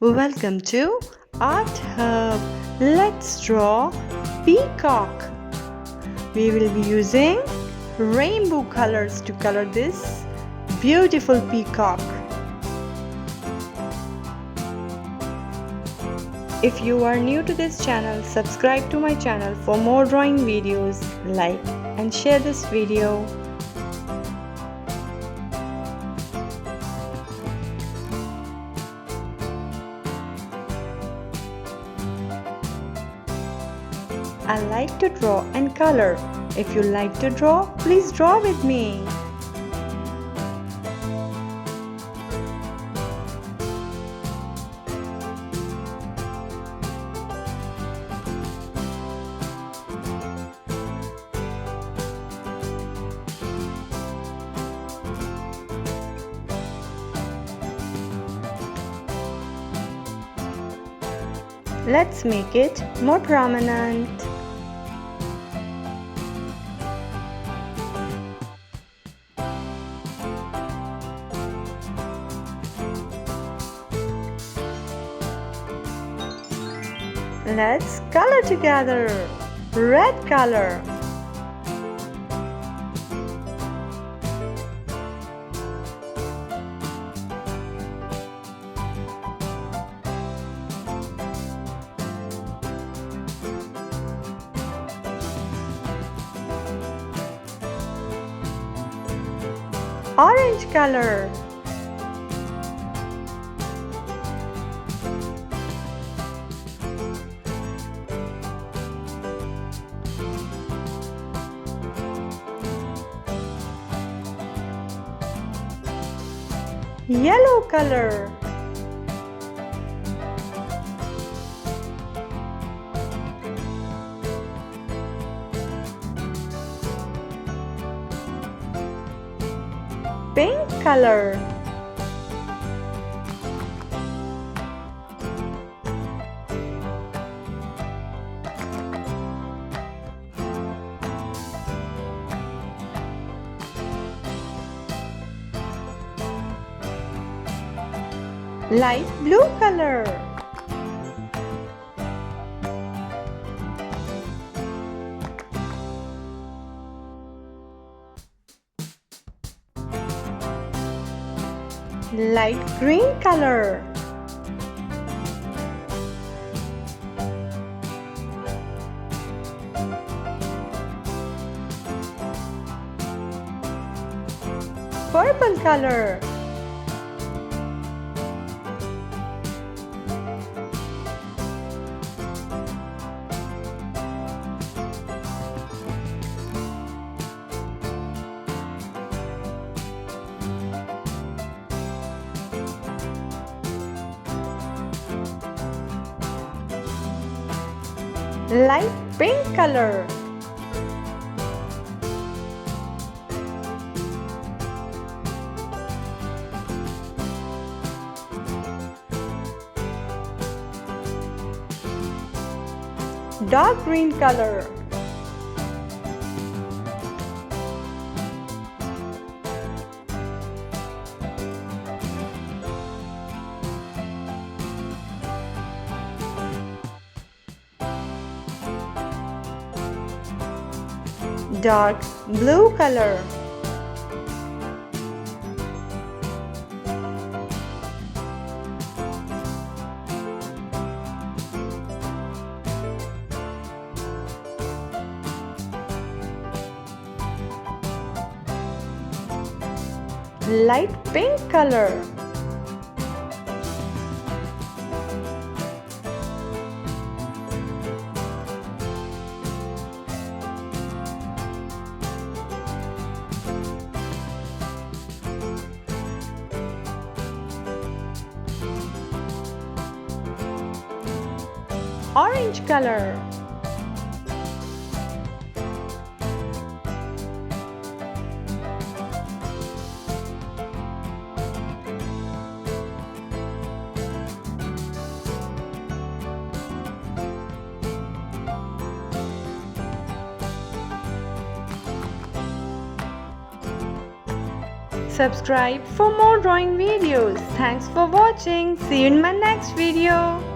Welcome to Art Hub. Let's draw peacock. We will be using rainbow colors to color this beautiful peacock. If you are new to this channel, subscribe to my channel for more drawing videos. Like and share this video. I like to draw and color. If you like to draw, please draw with me. Let's make it more prominent. Let's color together. Red color. Orange color. Yellow color. Pink color. Light blue color. Light green color. Purple color. Light pink color. Dark green color. Dark blue color. Light pink color. Orange color. subscribe for more drawing videos. Thanks for watching. See you in my next video.